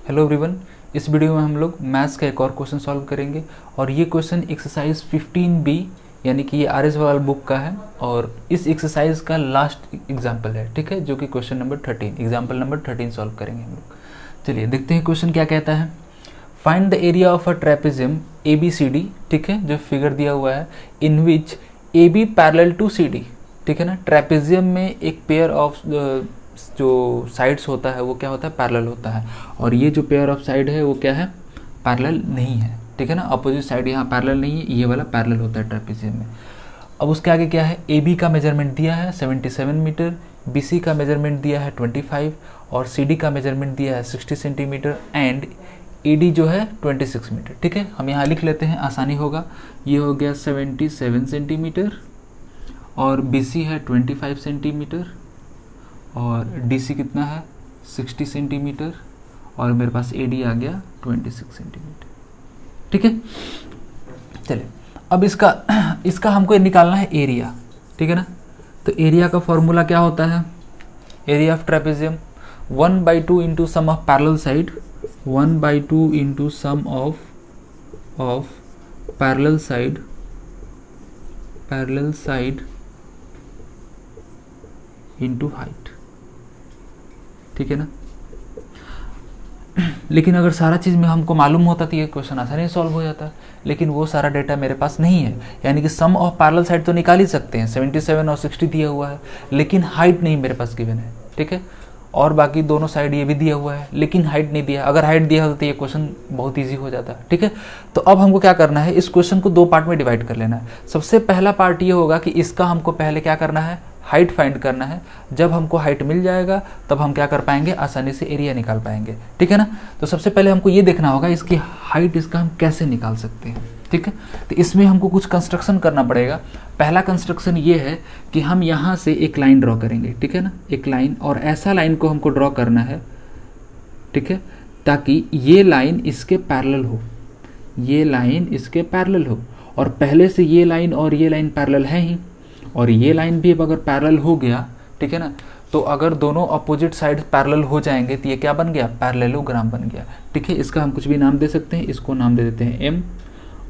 Hello everyone, इस video में हम लोग मैथ्स का एक और क्वेश्चन सॉल्व करेंगे और ये क्वेश्चन एक्सरसाइज 15B यानी कि ये RS वाला बुक का है और इस एक्सरसाइज का लास्ट एग्जाम्पल है, ठीक है, जो कि question number 13 example number 13 solve करेंगे हम लोग। चलिए देखते हैं क्वेश्चन क्या कहता है। Find the area of a trapezium ABCD, ठीक है, जो फिगर दिया हुआ है, इन विच AB पैरेलल टू CD, ठीक है ना। ट्रेपेजियम में एक पेयर ऑफ जो साइड्स होता है वो क्या होता है, पैरेलल होता है, और ये जो पेयर ऑफ साइड है वो क्या है, पैरेलल नहीं है, ठीक है ना। अपोजिट साइड यहाँ पैरेलल नहीं है, ये वाला पैरेलल होता है ट्रेपेजियम में। अब उसके आगे क्या है, AB का मेजरमेंट दिया है 77 मीटर, BC का मेजरमेंट दिया है 25 और CD का मेजरमेंट दिया है 60 सेंटीमीटर एंड ED जो है 26 मीटर, ठीक है। हम यहाँ लिख लेते हैं, आसानी होगा। ये हो गया 77 सेंटीमीटर और BC है 25 सेंटीमीटर और DC कितना है 60 सेंटीमीटर और मेरे पास AD आ गया 26 सेंटीमीटर, ठीक है। चलिए अब इसका हमको निकालना है एरिया, ठीक है ना। तो एरिया का फॉर्मूला क्या होता है, area of trapezium 1/2 into sum of parallel side, 1/2 into sum of parallel side into height, ठीक है ना। लेकिन अगर सारा चीज़ में हमको मालूम होता तो ये क्वेश्चन आसानी से सॉल्व हो जाता, लेकिन वो सारा डेटा मेरे पास नहीं है। यानी कि सम ऑफ पैरेलल साइड तो निकाल ही सकते हैं, 77 और 60 दिया हुआ है, लेकिन हाइट नहीं मेरे पास गिवन है, ठीक है। और बाकी दोनों साइड ये भी दिया हुआ है, लेकिन हाइट नहीं दिया। अगर हाइट दिया होता तो ये क्वेश्चन बहुत ईजी हो जाता, ठीक है। तो अब हमको क्या करना है, इस क्वेश्चन को दो पार्ट में डिवाइड कर लेना है। सबसे पहला पार्ट ये होगा कि इसका हमको पहले क्या करना है, हाइट फाइंड करना है। जब हमको हाइट मिल जाएगा तब हम क्या कर पाएंगे, आसानी से एरिया निकाल पाएंगे, ठीक है ना। तो सबसे पहले हमको ये देखना होगा इसकी हाइट, इसका हम कैसे निकाल सकते हैं, ठीक है। तो इसमें हमको कुछ कंस्ट्रक्शन करना पड़ेगा। पहला कंस्ट्रक्शन ये है कि हम यहाँ से एक लाइन ड्रॉ करेंगे, ठीक है ना, एक लाइन, और ऐसा लाइन को हमको ड्रॉ करना है, ठीक है, ताकि ये लाइन इसके पैरेलल हो, ये लाइन इसके पैरेलल हो। और पहले से ये लाइन और ये लाइन पैरेलल है ही, और ये लाइन भी अगर पैरेलल हो गया, ठीक है ना, तो अगर दोनों अपोजिट साइड पैरेलल हो जाएंगे तो ये क्या बन गया, पैरेललोग्राम बन गया, ठीक है। इसका हम कुछ भी नाम दे सकते हैं, इसको नाम दे देते हैं M,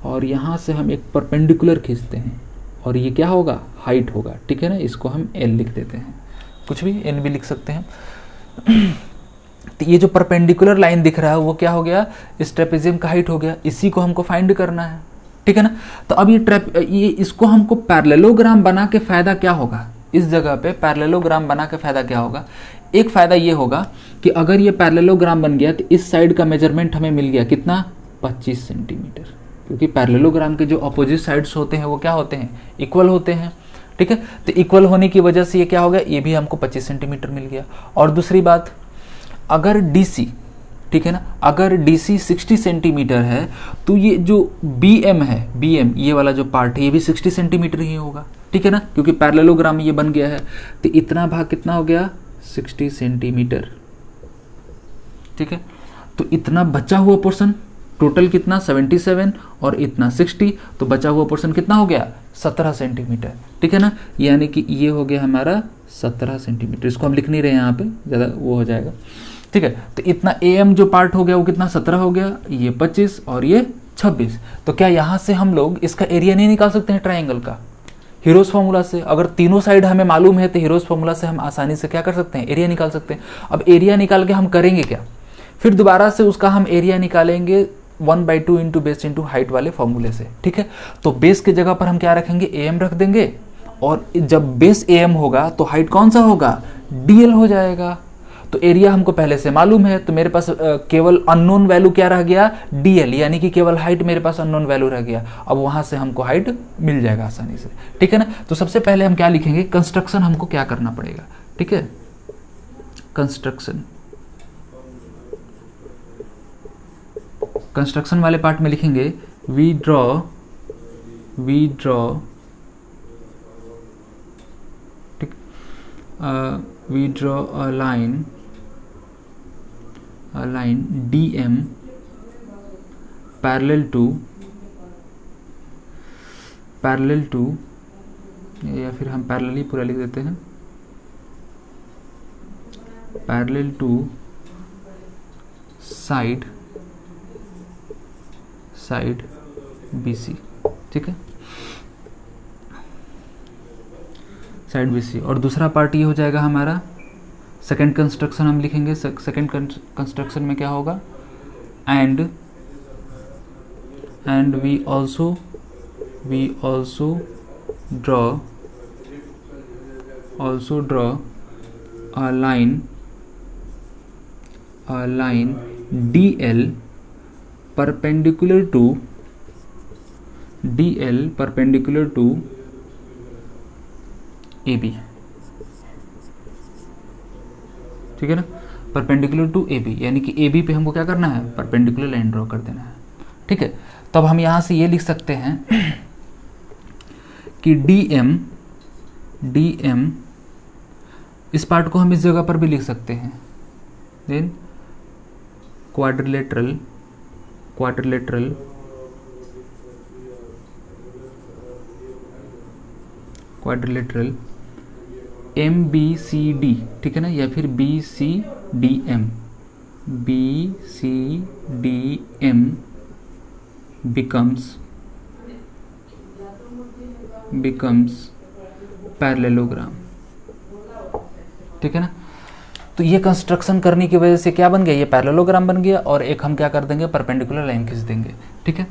और यहाँ से हम एक परपेंडिकुलर खींचते हैं और ये क्या होगा, हाइट होगा, ठीक है ना। इसको हम L लिख देते हैं, कुछ भी N भी लिख सकते हैं। तो ये जो परपेंडिकुलर लाइन दिख रहा है वो क्या हो गया, इस ट्रेपेजियम का हाइट हो गया। इसी को हमको फाइंड करना है, ठीक है ना। तो अब ये इसको हमको पैरेललोग्राम बना के फायदा क्या होगा, इस जगह पे पैरेललोग्राम बना के फायदा क्या होगा। एक फायदा ये होगा कि अगर ये पैरेललोग्राम बन गया तो इस साइड का मेजरमेंट हमें मिल गया कितना, 25 सेंटीमीटर, क्योंकि पैरेललोग्राम के जो अपोजिट साइड्स होते हैं वो क्या होते हैं, इक्वल होते हैं, ठीक है। तो इक्वल होने की वजह से ये क्या हो गया, ये भी हमको 25 सेंटीमीटर मिल गया। और दूसरी बात, अगर DC, ठीक है ना, अगर DC 60 सेंटीमीटर है तो ये जो BM है, BM ये वाला जो पार्ट है ये भी 60 सेंटीमीटर ही होगा, ठीक है ना, क्योंकि पैरेललोग्राम ये बन गया है। तो इतना भाग कितना हो गया, 60 सेंटीमीटर, ठीक है। तो इतना बचा हुआ पोर्शन टोटल कितना, 77 और इतना 60, तो बचा हुआ पोर्शन कितना हो गया, 17 सेंटीमीटर, ठीक है ना। यानी कि ये हो गया हमारा 17 सेंटीमीटर। इसको हम लिख नहीं रहे हैं यहाँ पे, ज़्यादा वो हो जाएगा, ठीक है। तो इतना AM जो पार्ट हो गया वो कितना, 17 हो गया, ये 25 और ये 26। तो क्या यहाँ से हम लोग इसका एरिया नहीं निकाल सकते हैं ट्राइंगल का, हीरोज फार्मूला से। अगर तीनों साइड हमें मालूम है तो हीरोज फार्मूला से हम आसानी से क्या कर सकते हैं, एरिया निकाल सकते हैं। अब एरिया निकाल के हम करेंगे क्या, फिर दोबारा से उसका हम एरिया निकालेंगे 1/2 इंटू बेस इंटू हाइट वाले फॉर्मूले से, ठीक है। तो बेस की जगह पर हम क्या रखेंगे, AM रख देंगे, और जब बेस AM होगा तो हाइट कौन सा होगा, DL हो जाएगा। तो एरिया हमको पहले से मालूम है, तो मेरे पास केवल अननोन वैल्यू क्या रह गया, DL, यानी कि केवल हाइट मेरे पास अननोन वैल्यू रह गया। अब वहां से हमको हाइट मिल जाएगा आसानी से, ठीक है ना। तो सबसे पहले हम क्या लिखेंगे, कंस्ट्रक्शन हमको क्या करना पड़ेगा, ठीक है। कंस्ट्रक्शन वाले पार्ट में लिखेंगे, वी ड्रॉ ठीक, we draw a line DM parallel to, या फिर हम पैरेलल ही पूरा लिख देते हैं, पैरेलल टू साइड BC, ठीक है, साइड BC। और दूसरा पार्ट ये हो जाएगा हमारा सेकेंड कंस्ट्रक्शन हम लिखेंगे। सेकेंड कंस्ट्रक्शन में क्या होगा, and we also draw a line DL perpendicular to AB, ठीक है ना, परपेंडिकुलर टू AB, यानी कि AB पे हमको क्या करना है, परपेंडिकुलर लाइन ड्रॉ कर देना है, ठीक है। तब हम यहाँ से ये लिख सकते हैं कि DM इस पार्ट को हम इस जगह पर भी लिख सकते हैं, देन क्वाड्रिलेटरल MBCD, ठीक है ना, या फिर BCDM becomes पैरेललोग्राम, ठीक है ना। तो ये कंस्ट्रक्शन करने की वजह से क्या बन गया, ये पैरेललोग्राम बन गया, और एक हम क्या कर देंगे, परपेंडिकुलर लाइन खींच देंगे, ठीक है।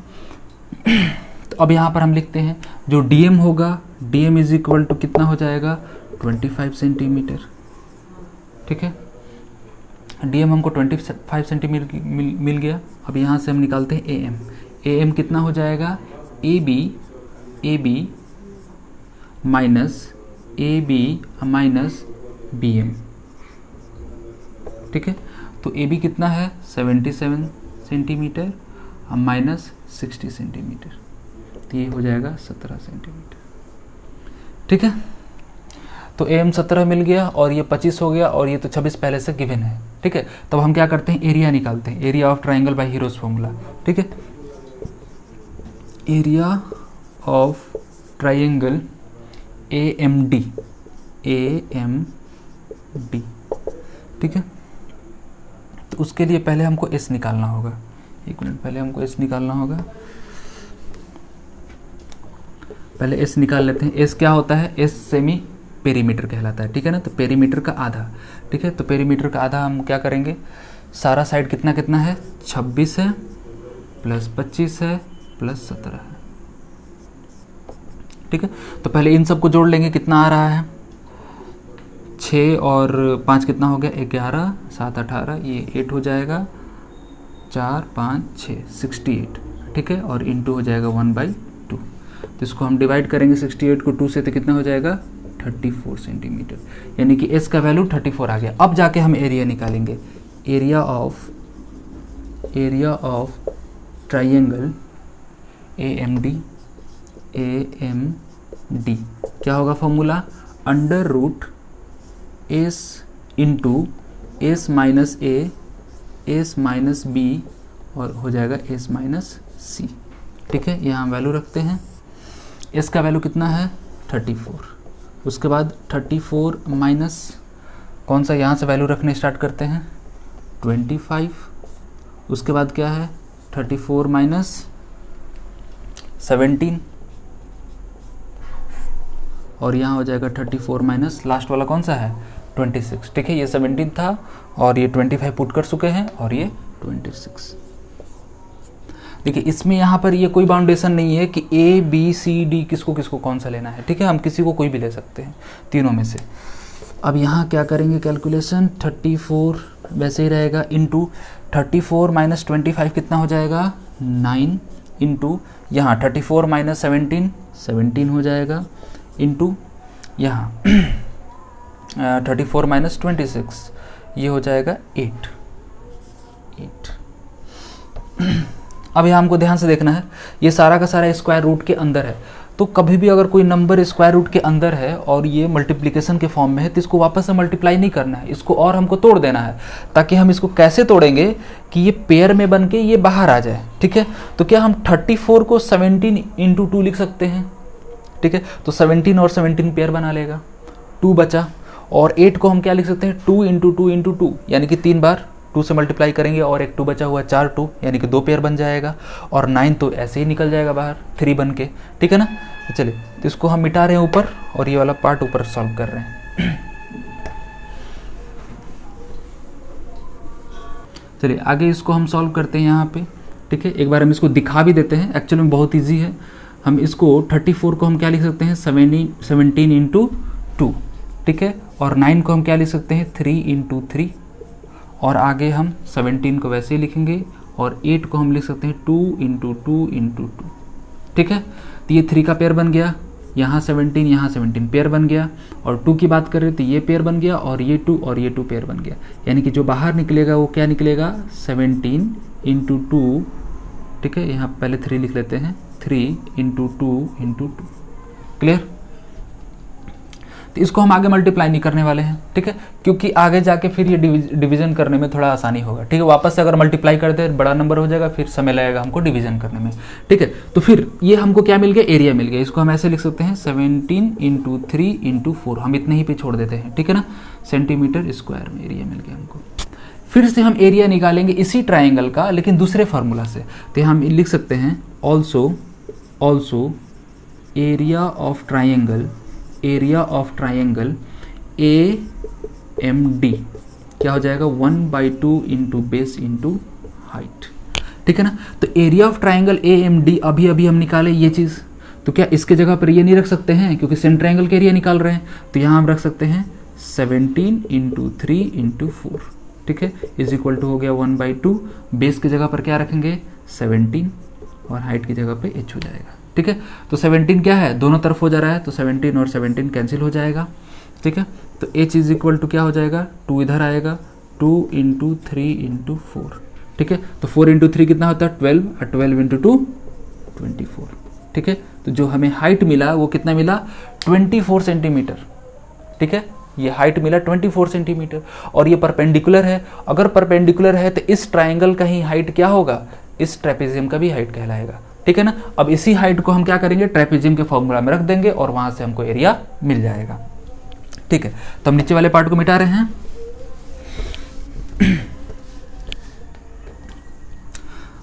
तो अब यहाँ पर हम लिखते हैं जो DM होगा, DM इज इक्वल टू कितना हो जाएगा, 25 सेंटीमीटर, ठीक है। DM हमको 25 सेंटीमीटर मिल गया। अब यहाँ से हम निकालते हैं AM कितना हो जाएगा, AB माइनस BM, ठीक है। तो AB कितना है, 77 सेंटीमीटर माइनस 60 सेंटीमीटर, तो ये हो जाएगा 17 सेंटीमीटर, ठीक है। तो AM 17 मिल गया और ये 25 हो गया, और ये तो 26 पहले से गिवन है, ठीक है। तब हम क्या करते हैं, एरिया निकालते हैं, area of triangle by Heron's formula, ठीक है। एरिया ऑफ ट्राइंगल AMD, ठीक है। तो उसके लिए पहले हमको S निकालना होगा, एक मिनट, पहले हमको S निकालना होगा, पहले S निकाल लेते हैं। S क्या होता है, S सेमी पेरीमीटर कहलाता है, ठीक है ना। तो पेरीमीटर का आधा, ठीक है। तो पेरीमीटर का आधा हम क्या करेंगे, सारा साइड कितना कितना है, 26 है प्लस 25 है प्लस 17 है, ठीक है। तो पहले इन सबको जोड़ लेंगे, कितना आ रहा है, 6 और 5 कितना हो गया, 11, 7 18, ये 8 हो जाएगा, 4 5 6 68, ठीक है। और इंटू हो जाएगा 1/2, तो इसको हम डिवाइड करेंगे 68 को 2 से, तो कितना हो जाएगा, 34 सेंटीमीटर, यानी कि S का वैल्यू 34 आ गया। अब जाके हम एरिया निकालेंगे, एरिया ऑफ ट्राइंगल AMD, क्या होगा formula, under root S into S minus A, S minus B, और हो जाएगा S माइनस C, ठीक है। यहाँ वैल्यू रखते हैं, S का वैल्यू कितना है, 34, उसके बाद 34 माइनस कौन सा, यहाँ से वैल्यू रखने स्टार्ट करते हैं, 25, उसके बाद क्या है, 34 माइनस 17, और यहाँ हो जाएगा 34 माइनस लास्ट वाला कौन सा है, 26, ठीक है। ये 17 था और ये 25 पुट कर चुके हैं, और ये 26। देखिए इसमें यहाँ पर ये कोई बाउंडेशन नहीं है कि A B C D किसको किसको कौन सा लेना है, ठीक है। हम किसी को कोई भी ले सकते हैं तीनों में से। अब यहाँ क्या करेंगे कैलकुलेशन, 34 वैसे ही रहेगा, इंटू 34 माइनस 25 कितना हो जाएगा, 9, इंटू यहाँ 34 माइनस 17 हो जाएगा, इंटू यहाँ 34 माइनस 26 ये हो जाएगा 8। अब यहाँ हमको ध्यान से देखना है, ये सारा का सारा स्क्वायर रूट के अंदर है, तो कभी भी अगर कोई नंबर स्क्वायर रूट के अंदर है और ये मल्टीप्लिकेशन के फॉर्म में है, तो इसको वापस से मल्टीप्लाई नहीं करना है, इसको और हमको तोड़ देना है, ताकि हम इसको कैसे तोड़ेंगे कि ये पेयर में बन के ये बाहर आ जाए, ठीक है। तो क्या हम 34 को 17 इंटू 2 लिख सकते हैं, ठीक है। तो 17 और 17 पेयर बना लेगा, 2 बचा, और 8 को हम क्या लिख सकते हैं, 2 इंटू 2 इंटू 2, यानी कि 3 बार 2 से मल्टीप्लाई करेंगे और एक 2 बचा हुआ 4 2 यानी कि 2 पेयर बन जाएगा, और 9 तो ऐसे ही निकल जाएगा बाहर 3 बन के, ठीक है ना। तो चलिए, तो इसको हम मिटा रहे हैं ऊपर और ये वाला पार्ट ऊपर सॉल्व कर रहे हैं। चलिए आगे इसको हम सॉल्व करते हैं यहाँ पे, ठीक है। एक बार हम इसको दिखा भी देते हैं, एक्चुअली में बहुत ईजी है। हम इसको 34 को हम क्या लिख सकते हैं 17 इंटू 2, ठीक है, और 9 को हम क्या लिख सकते हैं 3 इंटू 3, और आगे हम 17 को वैसे ही लिखेंगे, और 8 को हम लिख सकते हैं 2 इंटू 2 इंटू 2, ठीक है। तो ये 3 का पेयर बन गया, यहाँ 17 पेयर बन गया, और 2 की बात करें तो ये पेयर बन गया, और ये 2 और ये 2 पेयर बन गया, यानी कि जो बाहर निकलेगा वो क्या निकलेगा 17 इंटू 2, ठीक है। यहाँ पहले 3 लिख लेते हैं, 3 इंटू 2 इंटू 2, क्लियर। तो इसको हम आगे मल्टीप्लाई नहीं करने वाले हैं, ठीक है, क्योंकि आगे जाके फिर ये डिवीजन करने में थोड़ा आसानी होगा, ठीक है। वापस से अगर मल्टीप्लाई करते हैं बड़ा नंबर हो जाएगा, फिर समय लगेगा हमको डिवीजन करने में, ठीक है। तो फिर ये हमको क्या मिल गया, एरिया मिल गया। इसको हम ऐसे लिख सकते हैं 17 इंटू 3 इंटू 4, हम इतने ही पे छोड़ देते हैं, ठीक है ना, सेंटीमीटर स्क्वायर में एरिया मिल गया हमको। फिर से हम एरिया निकालेंगे इसी ट्राइंगल का, लेकिन दूसरे फार्मूला से। तो हम लिख सकते हैं also area of triangle AMD क्या हो जाएगा 1/2 इंटू बेस इंटू हाइट, ठीक है ना। तो एरिया ऑफ ट्राइंगल AMD अभी हम निकाले ये चीज़, तो क्या इसके जगह पर ये नहीं रख सकते हैं, क्योंकि सेंटर ट्राइंगल का एरिया निकाल रहे हैं। तो यहाँ हम रख सकते हैं 17 इंटू 3 इंटू 4, ठीक है, इज इक्वल टू हो गया 1/2, बेस की जगह पर क्या रखेंगे 17 और हाइट की जगह पे h हो जाएगा, ठीक है। तो 17 क्या है, दोनों तरफ हो जा रहा है, तो 17 और 17 कैंसिल हो जाएगा, ठीक है। तो h इज इक्वल टू क्या हो जाएगा 2 इधर आएगा, 2 इंटू 3 इंटू 4, ठीक है। तो 4 इंटू 3 कितना होता है 12, और 12 इंटू 2 24, ठीक है। तो जो हमें हाइट मिला वो कितना मिला 24 सेंटीमीटर, ठीक है। ये हाइट मिला 24 सेंटीमीटर, और ये परपेंडिकुलर है। अगर परपेंडिकुलर है तो इस ट्राइंगल का ही हाइट क्या होगा, इस ट्रेपेजियम का भी हाइट कहलाएगा, ठीक है ना। अब इसी हाइट को हम क्या करेंगे ट्रेपेजियम के फॉर्मूला में रख देंगे, और वहां से हमको एरिया मिल जाएगा, ठीक है। तो हम नीचे वाले पार्ट को मिटा रहे हैं।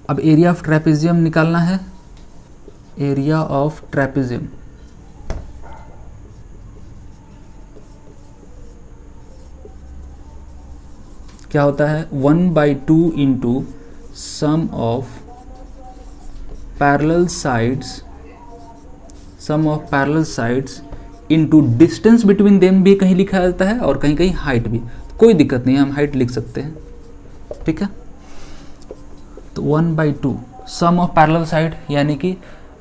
अब एरिया ऑफ ट्रेपेजियम निकालना है, एरिया ऑफ ट्रेपेजियम क्या होता है 1/2 into sum of parallel sides into distance between them भी कहीं लिखा जाता है, और कहीं कहीं हाइट भी, कोई दिक्कत नहीं है, हम हाइट लिख सकते हैं, ठीक है। तो 1/2 सम ऑफ पैरेलल साइड यानी कि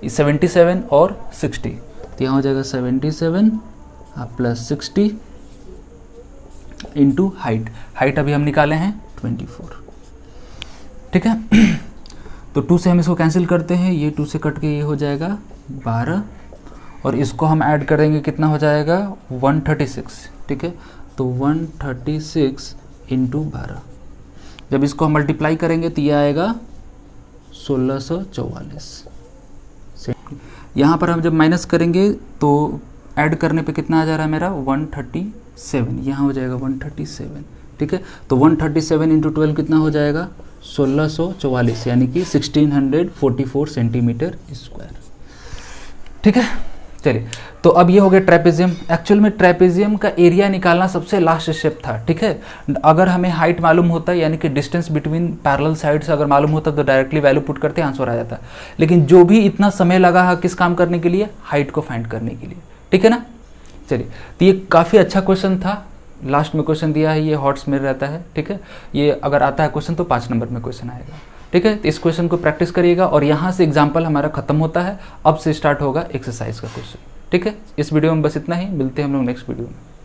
77 और 60, तो यहाँ हो जाएगा 77 प्लस 60 इंटू हाइट अभी हम निकाले हैं 24, ठीक है। तो 2 से हम इसको कैंसिल करते हैं, ये 2 से कट के ये हो जाएगा 12, और इसको हम ऐड करेंगे कितना हो जाएगा 136, ठीक है। तो 136 इंटू 12, जब इसको हम मल्टीप्लाई करेंगे तो ये आएगा 1644। यहाँ पर हम जब माइनस करेंगे तो ऐड करने पे कितना आ जा रहा है मेरा 137, यहाँ हो जाएगा 137, ठीक है। तो 137 इंटू 12 कितना हो जाएगा 1644, यानी कि 1644 सेंटीमीटर स्क्वायर, ठीक है। चलिए, तो अब ये हो गया ट्रेपेजियम। एक्चुअल में ट्रेपेजियम का एरिया निकालना सबसे लास्ट स्टेप था, ठीक है। अगर हमें हाइट मालूम होता है, यानी कि डिस्टेंस बिटवीन पैरेलल साइड्स अगर मालूम होता तो डायरेक्टली वैल्यू पुट करते आंसर आ जाता, लेकिन जो भी इतना समय लगा किस काम करने के लिए, हाइट को फाइंड करने के लिए, ठीक है ना। चलिए, तो ये काफ़ी अच्छा क्वेश्चन था, लास्ट में क्वेश्चन दिया है, ये हॉट्स में रहता है, ठीक है। ये अगर आता है क्वेश्चन तो 5 नंबर में क्वेश्चन आएगा, ठीक है। तो इस क्वेश्चन को प्रैक्टिस करिएगा, और यहाँ से एग्जाम्पल हमारा खत्म होता है, अब से स्टार्ट होगा एक्सरसाइज का क्वेश्चन, ठीक है। इस वीडियो में बस इतना ही, मिलते हैं हम लोग नेक्स्ट वीडियो में।